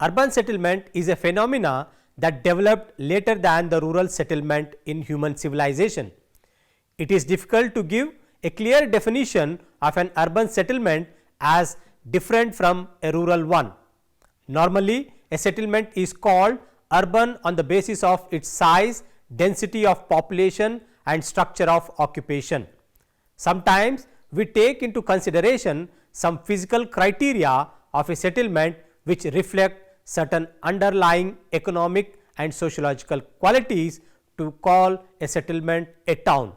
Urban settlement is a phenomena that developed later than the rural settlement in human civilization. It is difficult to give a clear definition of an urban settlement as different from a rural one. Normally, a settlement is called urban on the basis of its size, density of population and structure of occupation. Sometimes we take into consideration some physical criteria of a settlement which reflect certain underlying economic and sociological qualities to call a settlement a town.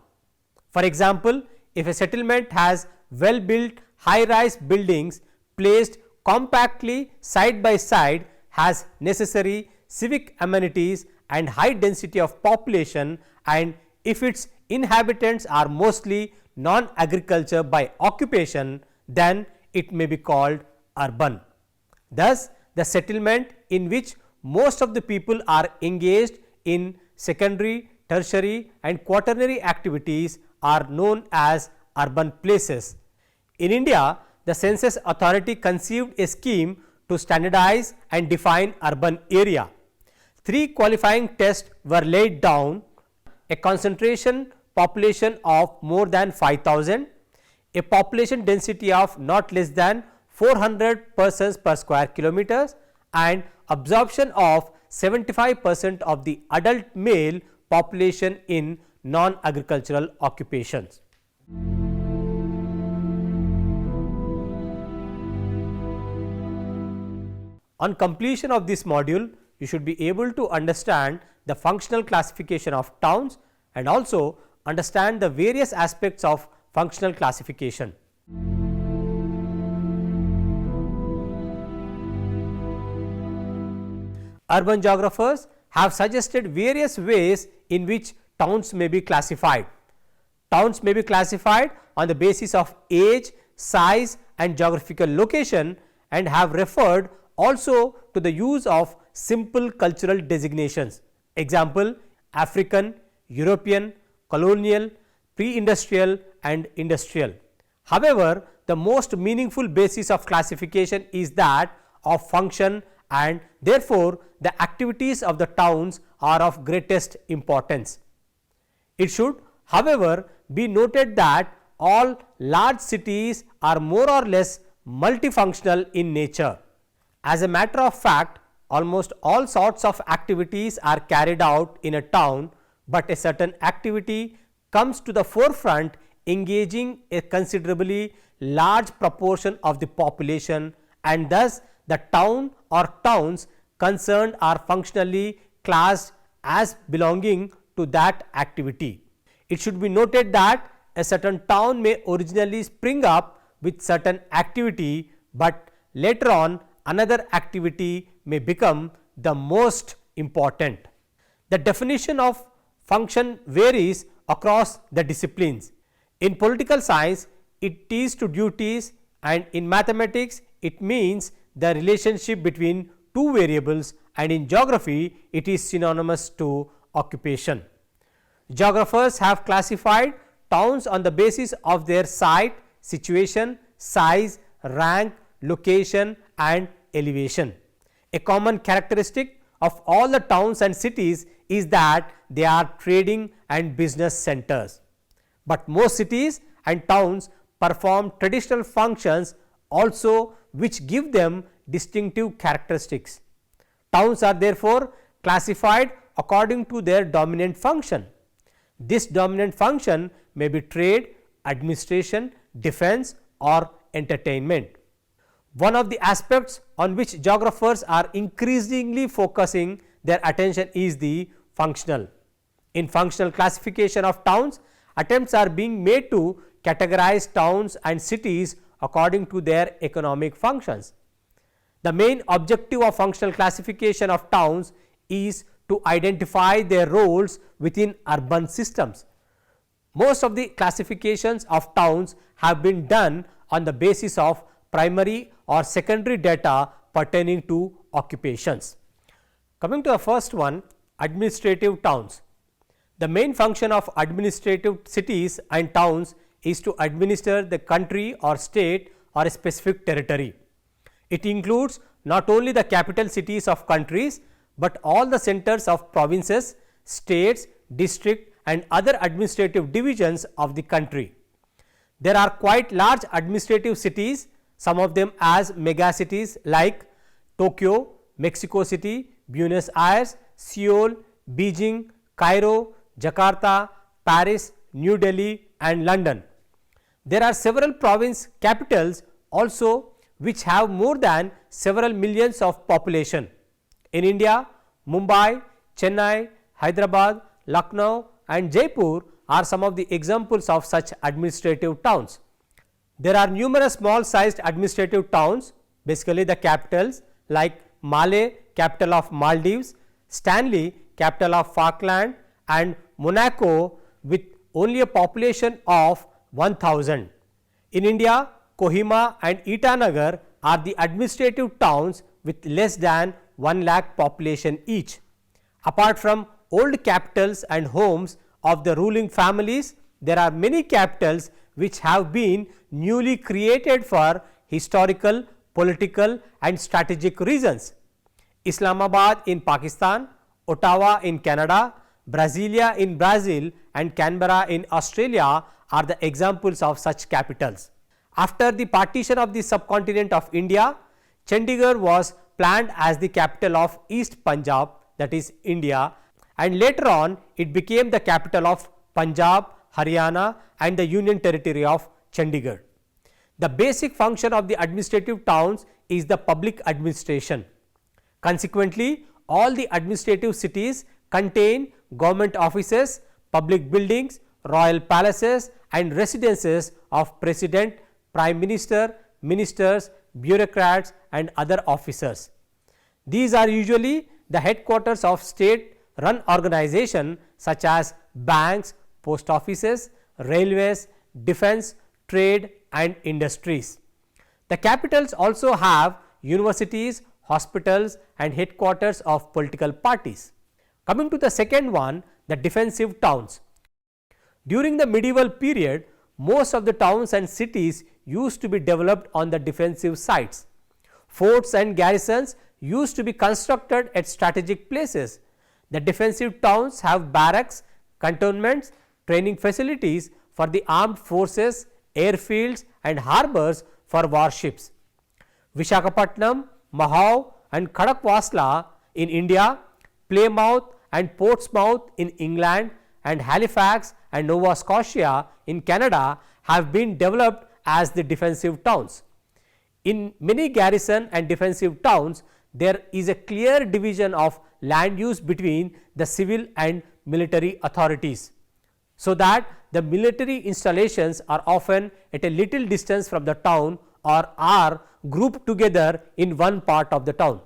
For example, if a settlement has well built high rise buildings placed compactly side by side, has necessary civic amenities and high density of population, and if its inhabitants are mostly non-agriculture by occupation, then it may be called urban. Thus, the settlement in which most of the people are engaged in secondary, tertiary and quaternary activities are known as urban places. In India, the Census Authority conceived a scheme to standardize and define urban area. 3 qualifying tests were laid down: a concentration population of more than 5,000, a population density of not less than 400 persons per square kilometers, and absorption of 75% of the adult male population in non-agricultural occupations. On completion of this module, you should be able to understand the functional classification of towns and also understand the various aspects of functional classification. Urban geographers have suggested various ways in which towns may be classified. Towns may be classified on the basis of age, size and geographical location, and have referred also to the use of simple cultural designations. Example: African, European, colonial, pre-industrial and industrial. However, the most meaningful basis of classification is that of function, and therefore, the activities of the towns are of greatest importance. It should, however, be noted that all large cities are more or less multifunctional in nature. As a matter of fact, almost all sorts of activities are carried out in a town, but a certain activity comes to the forefront engaging a considerably large proportion of the population, and thus the town or towns concerned are functionally classed as belonging to that activity. It should be noted that a certain town may originally spring up with certain activity, but later on another activity may become the most important. The definition of function varies across the disciplines. In political science, it is to duties, and in mathematics, it means the relationship between two variables, and in geography, it is synonymous to occupation. Geographers have classified towns on the basis of their site, situation, size, rank, location and elevation. A common characteristic of all the towns and cities is that they are trading and business centers. But most cities and towns perform traditional functions also, which give them distinctive characteristics. Towns are therefore classified according to their dominant function. This dominant function may be trade, administration, defense or entertainment. One of the aspects on which geographers are increasingly focusing their attention is the functional. In functional classification of towns, attempts are being made to categorize towns and cities according to their economic functions. The main objective of functional classification of towns is to identify their roles within urban systems. Most of the classifications of towns have been done on the basis of primary or secondary data pertaining to occupations. Coming to the first one, administrative towns. The main function of administrative cities and towns is to administer the country or state or a specific territory. It includes not only the capital cities of countries, but all the centers of provinces, states, district and other administrative divisions of the country. There are quite large administrative cities, some of them as mega cities like Tokyo, Mexico City, Buenos Aires, Seoul, Beijing, Cairo, Jakarta, Paris, New Delhi and London. There are several province capitals also which have more than several millions of population. In India, Mumbai, Chennai, Hyderabad, Lucknow and Jaipur are some of the examples of such administrative towns. There are numerous small sized administrative towns, basically the capitals like Male, capital of Maldives, Stanley, capital of Falkland and Monaco with only a population of 1000. In India, Kohima and Itanagar are the administrative towns with less than 1 lakh population each. Apart from old capitals and homes of the ruling families, there are many capitals which have been newly created for historical, political and strategic reasons. Islamabad in Pakistan, Ottawa in Canada, Brasilia in Brazil and Canberra in Australia are the examples of such capitals. After the partition of the subcontinent of India, Chandigarh was planned as the capital of East Punjab, that is India, and later on it became the capital of Punjab, Haryana and the Union Territory of Chandigarh. The basic function of the administrative towns is the public administration. Consequently, all the administrative cities contain government offices, public buildings, royal palaces and residences of President, Prime Minister, ministers, bureaucrats and other officers. These are usually the headquarters of state run organization such as banks, post offices, railways, defense, trade and industries. The capitals also have universities, hospitals and headquarters of political parties. Coming to the second one, the defensive towns. During the medieval period, most of the towns and cities used to be developed on the defensive sites. Forts and garrisons used to be constructed at strategic places. The defensive towns have barracks, cantonments, training facilities for the armed forces, airfields and harbors for warships. Visakhapatnam, Mahau and Khadakwasla in India, Plymouth and Portsmouth in England and Halifax and Nova Scotia in Canada have been developed as the defensive towns. In many garrison and defensive towns, there is a clear division of land use between the civil and military authorities, so that the military installations are often at a little distance from the town or are grouped together in one part of the town.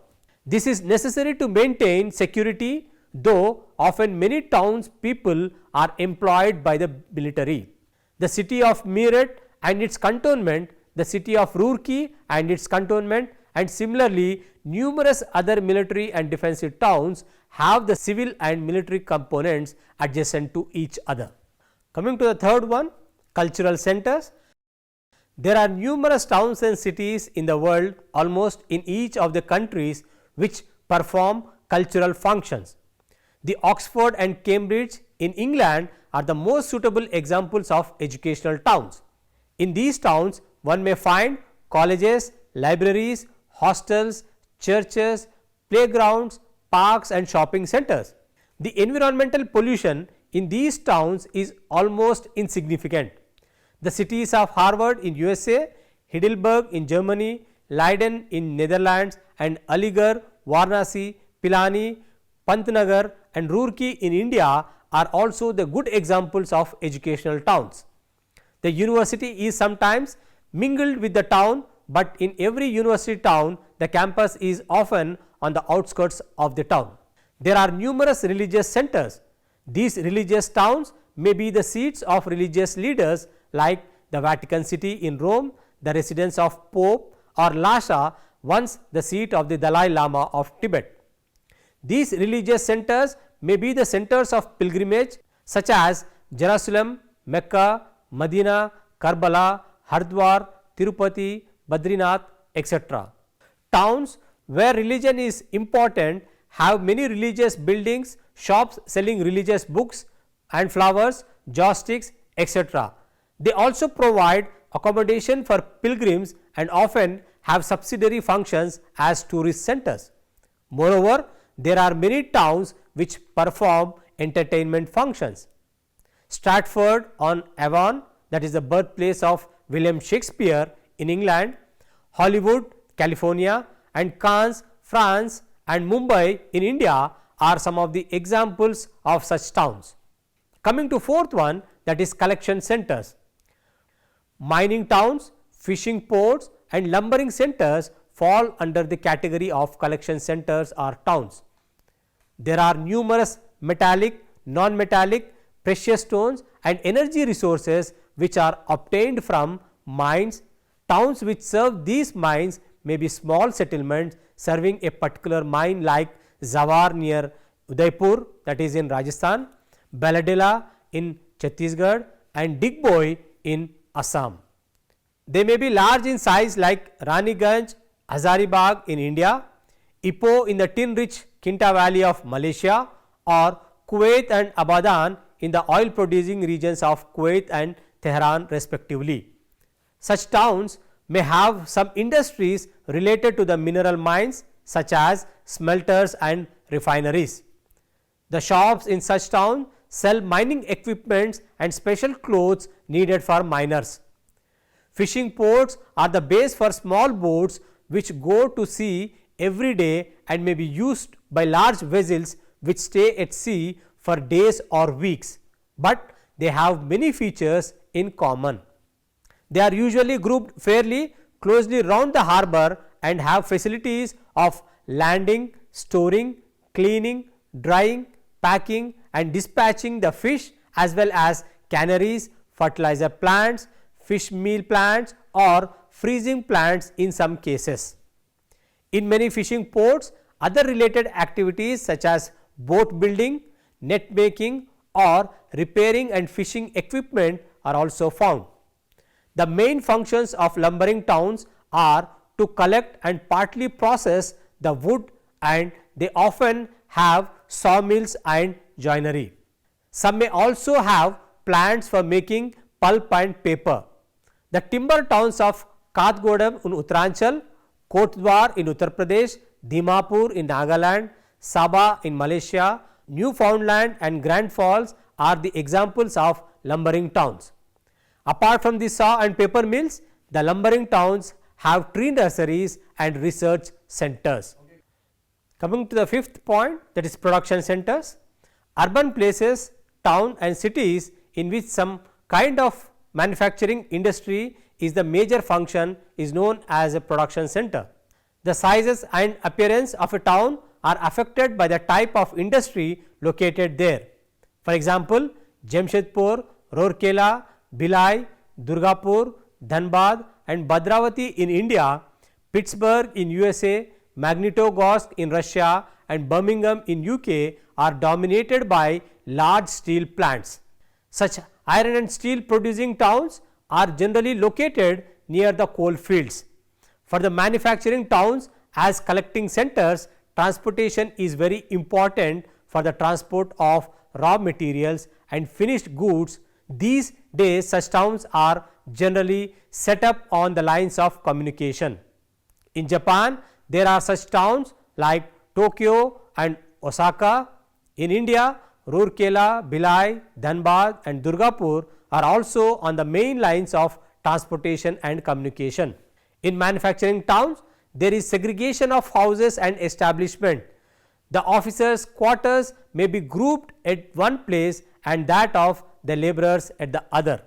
This is necessary to maintain security, though often many towns people are employed by the military. The city of Meerut and its cantonment, the city of Roorkee and its cantonment and similarly numerous other military and defensive towns have the civil and military components adjacent to each other. Coming to the third one, cultural centers. There are numerous towns and cities in the world, almost in each of the countries, which perform cultural functions. The Oxford and Cambridge in England are the most suitable examples of educational towns. In these towns, one may find colleges, libraries, hostels, churches, playgrounds, parks and shopping centers. The environmental pollution in these towns is almost insignificant. The cities of Harvard in USA, Heidelberg in Germany, Leiden in Netherlands and Aligarh, Varanasi, Pilani, Pantnagar and Roorkee in India are also the good examples of educational towns. The university is sometimes mingled with the town, but in every university town the campus is often on the outskirts of the town. There are numerous religious centers. These religious towns may be the seats of religious leaders like the Vatican City in Rome, the residence of Pope or Lhasa, once the seat of the Dalai Lama of Tibet. These religious centers may be the centers of pilgrimage such as Jerusalem, Mecca, Medina, Karbala, Hardwar, Tirupati, Badrinath, etc. Towns where religion is important have many religious buildings, shops selling religious books and flowers, joysticks, etc. They also provide accommodation for pilgrims and often have subsidiary functions as tourist centers. Moreover, there are many towns which perform entertainment functions. Stratford-on-Avon, that is the birthplace of William Shakespeare in England, Hollywood, California, and Cannes, France, and Mumbai in India are some of the examples of such towns. Coming to fourth one, that is collection centers. Mining towns, fishing ports, and lumbering centers fall under the category of collection centers or towns. There are numerous metallic, non-metallic, precious stones and energy resources which are obtained from mines. Towns which serve these mines may be small settlements serving a particular mine like Zawar near Udaipur, that is in Rajasthan, Baladila in Chhattisgarh, and Digboi in Assam. They may be large in size like Raniganj, Hazaribagh in India, Ipoh in the tin rich Kinta Valley of Malaysia, or Kuwait and Abadan in the oil producing regions of Kuwait and Tehran respectively. Such towns may have some industries related to the mineral mines such as smelters and refineries. The shops in such towns sell mining equipments and special clothes needed for miners. Fishing ports are the base for small boats which go to sea every day and may be used by large vessels which stay at sea for days or weeks, but they have many features in common. They are usually grouped fairly closely round the harbour and have facilities of landing, storing, cleaning, drying, packing and dispatching the fish, as well as canneries, fertilizer plants, fish meal plants or freezing plants in some cases. In many fishing ports, other related activities such as boat building, net making or repairing and fishing equipment are also found. The main functions of lumbering towns are to collect and partly process the wood, and they often have sawmills and joinery. Some may also have plants for making pulp and paper. The timber towns of Kathgodam in Uttaranchal, Kotdwar in Uttar Pradesh, Dimapur in Nagaland, Sabah in Malaysia, Newfoundland and Grand Falls are the examples of lumbering towns. Apart from the saw and paper mills, the lumbering towns have tree nurseries and research centers. Coming to the fifth point, that is production centers. Urban places, town and cities in which some kind of manufacturing industry is the major function is known as a production center. The sizes and appearance of a town are affected by the type of industry located there. For example, Jamshedpur, Rourkela, Bhilai, Durgapur, Dhanbad and Bhadravati in India, Pittsburgh in USA, Magnitogorsk in Russia and Birmingham in UK are dominated by large steel plants. Such iron and steel producing towns are generally located near the coal fields. For the manufacturing towns as collecting centers, transportation is very important for the transport of raw materials and finished goods. These days such towns are generally set up on the lines of communication. In Japan, there are such towns like Tokyo and Osaka. In India, Rourkela, Bhilai, Dhanbad and Durgapur are also on the main lines of transportation and communication. In manufacturing towns, there is segregation of houses and establishment. The officers' quarters may be grouped at one place and that of the labourers at the other.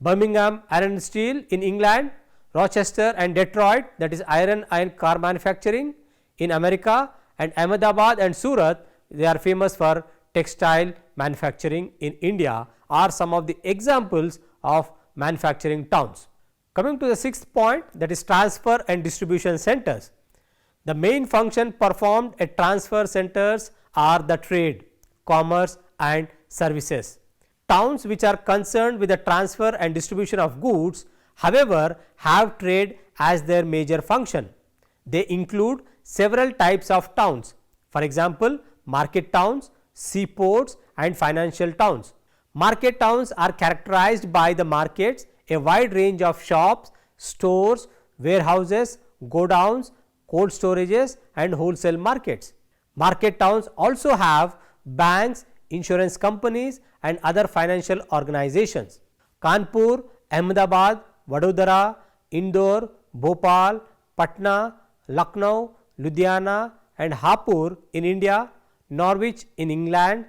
Birmingham Iron and Steel in England, Rochester and Detroit, that is iron and car manufacturing in America, and Ahmedabad and Surat, they are famous for textile manufacturing in India, are some of the examples of manufacturing towns. Coming to the sixth point, that is transfer and distribution centers. The main function performed at transfer centers are the trade, commerce and services. Towns which are concerned with the transfer and distribution of goods, however, have trade as their major function. They include several types of towns. For example, market towns, seaports and financial towns. Market towns are characterized by the markets, a wide range of shops, stores, warehouses, godowns, cold storages and wholesale markets. Market towns also have banks, insurance companies and other financial organizations. Kanpur, Ahmedabad, Vadodara, Indore, Bhopal, Patna, Lucknow, Ludhiana and Hapur in India, Norwich in England,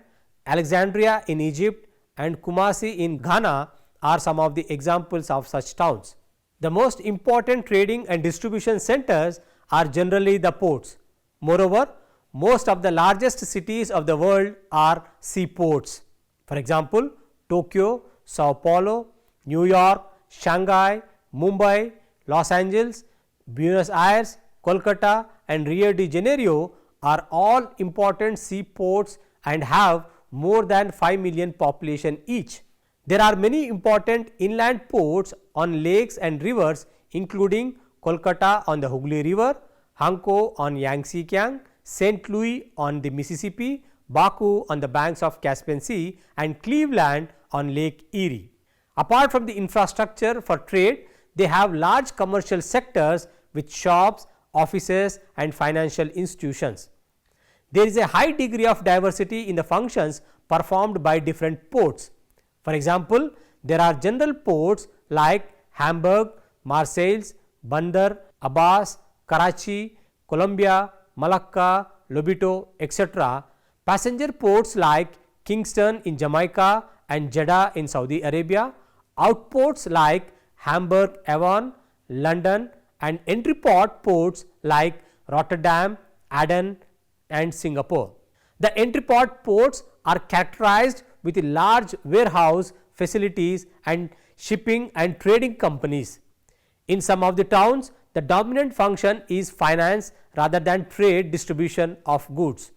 Alexandria in Egypt and Kumasi in Ghana are some of the examples of such towns. The most important trading and distribution centers are generally the ports. Moreover, most of the largest cities of the world are seaports. For example, Tokyo, Sao Paulo, New York, Shanghai, Mumbai, Los Angeles, Buenos Aires, Kolkata and Rio de Janeiro are all important seaports and have more than 5 million population each. There are many important inland ports on lakes and rivers including Kolkata on the Hooghly River, Hanko on Yangtze Kiang, St. Louis on the Mississippi, Baku on the banks of Caspian Sea and Cleveland on Lake Erie. Apart from the infrastructure for trade, they have large commercial sectors with shops, offices and financial institutions. There is a high degree of diversity in the functions performed by different ports. For example, there are general ports like Hamburg, Marseilles, Bandar, Abbas, Karachi, Colombia, Malacca, Lobito, etc. Passenger ports like Kingston in Jamaica and Jeddah in Saudi Arabia, outports like Hamburg, Avon, London and entry port ports like Rotterdam, Aden and Singapore. The entry port ports are characterized with large warehouse facilities and shipping and trading companies. In some of the towns, the dominant function is finance rather than trade distribution of goods.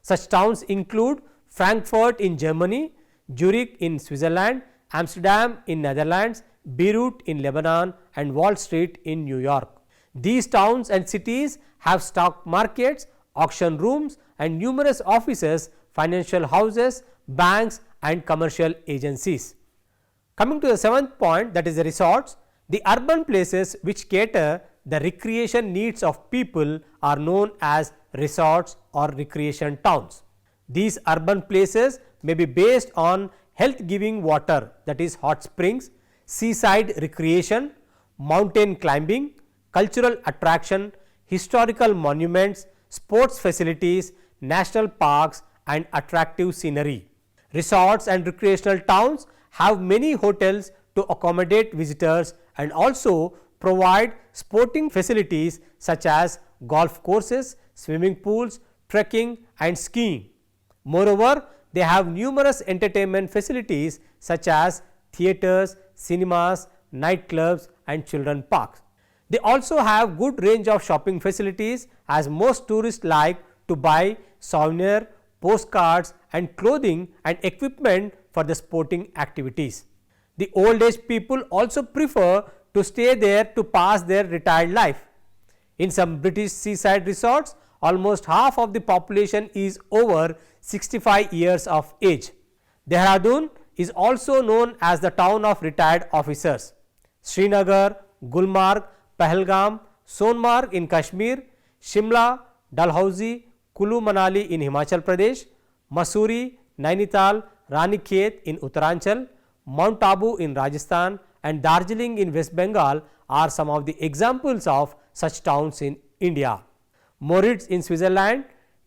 Such towns include Frankfurt in Germany, Zurich in Switzerland, Amsterdam in Netherlands, Beirut in Lebanon and Wall Street in New York. These towns and cities have stock markets, auction rooms and numerous offices, financial houses, banks and commercial agencies. Coming to the seventh point, that is the resorts. The urban places which cater the recreation needs of people are known as resorts or recreation towns. These urban places may be based on health giving water, that is hot springs, seaside recreation, mountain climbing, cultural attraction, historical monuments, sports facilities, national parks and attractive scenery. Resorts and recreational towns have many hotels to accommodate visitors and also provide sporting facilities such as golf courses, swimming pools, trekking and skiing. Moreover, they have numerous entertainment facilities such as theatres, cinemas, nightclubs and children parks. They also have good range of shopping facilities as most tourists like to buy souvenir, postcards and clothing and equipment for the sporting activities. The old age people also prefer to stay there to pass their retired life. In some British seaside resorts, almost half of the population is over 65 years of age. Dehradun is also known as the town of retired officers. Srinagar, Gulmarg, Pahalgam, Sonmarg in Kashmir, Shimla, Dalhousie, Kulu Manali in Himachal Pradesh, Mussoorie, Nainital, Ranikhet in Uttaranchal, Mount Abu in Rajasthan and Darjeeling in West Bengal are some of the examples of such towns in India. Moritz in Switzerland,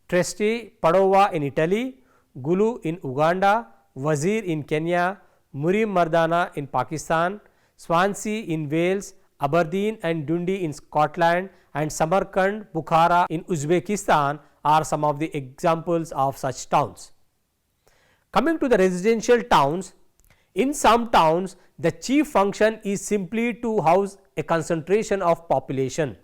Trieste, Padova in Italy, Gulu in Uganda, Wazir in Kenya, Muri Mardana in Pakistan, Swansea in Wales, Aberdeen and Dundee in Scotland and Samarkand, Bukhara in Uzbekistan are some of the examples of such towns. Coming to the residential towns, in some towns the chief function is simply to house a concentration of population.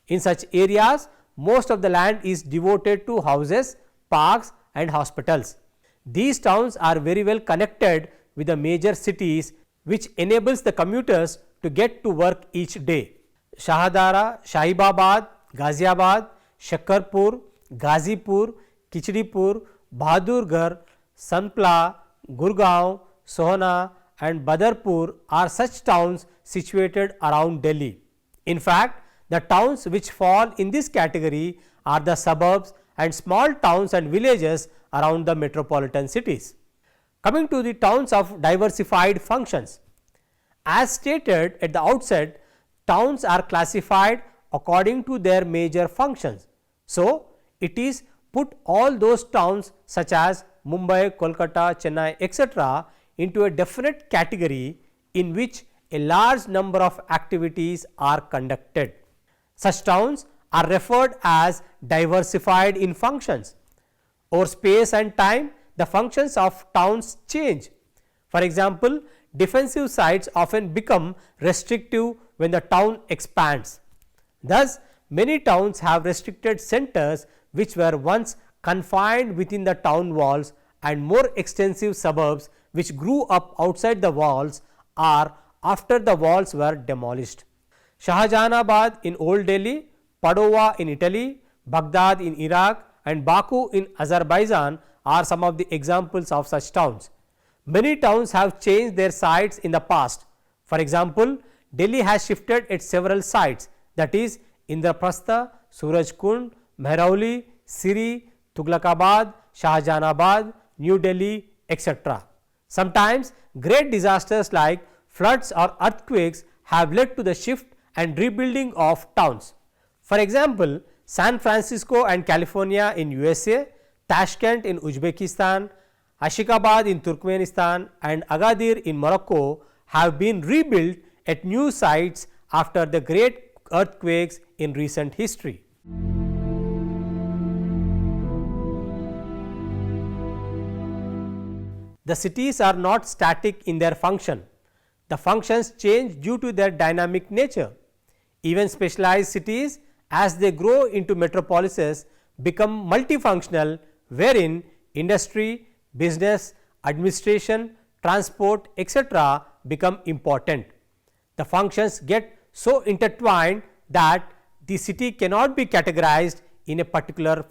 In such areas, most of the land is devoted to houses, parks and hospitals. These towns are very well connected with the major cities, which enables the commuters to get to work each day. Shahadara, Shahibabad, Ghaziabad, Shakarpur, Ghazipur, Kichadipur, Bahadurgarh, Sanpla, Gurgaon, Sohna and Badarpur are such towns situated around Delhi. In fact, the towns which fall in this category are the suburbs and small towns and villages around the metropolitan cities. Coming to the towns of diversified functions. As stated at the outset, towns are classified according to their major functions. So, it is put all those towns such as Mumbai, Kolkata, Chennai, etc. into a definite category in which a large number of activities are conducted. Such towns are referred as diversified in functions. Over space and time, the functions of towns change. For example, defensive sites often become restrictive when the town expands. Thus, many towns have restricted centers which were once confined within the town walls, and more extensive suburbs which grew up outside the walls or after the walls were demolished. Shahjahanabad in Old Delhi, Padova in Italy, Baghdad in Iraq and Baku in Azerbaijan are some of the examples of such towns. Many towns have changed their sites in the past. For example, Delhi has shifted its several sites, that is Indraprastha, Surajkund, Mehrauli, Siri, Tughlakabad, Shahjahanabad, New Delhi, etc. Sometimes great disasters like floods or earthquakes have led to the shift and rebuilding of towns. For example, San Francisco and California in USA, Tashkent in Uzbekistan, Ashikabad in Turkmenistan and Agadir in Morocco have been rebuilt at new sites after the great earthquakes in recent history. The cities are not static in their function. The functions change due to their dynamic nature. Even specialized cities, as they grow into metropolises, become multifunctional, wherein industry, business, administration, transport, etc. become important. The functions get so intertwined that the city cannot be categorized in a particular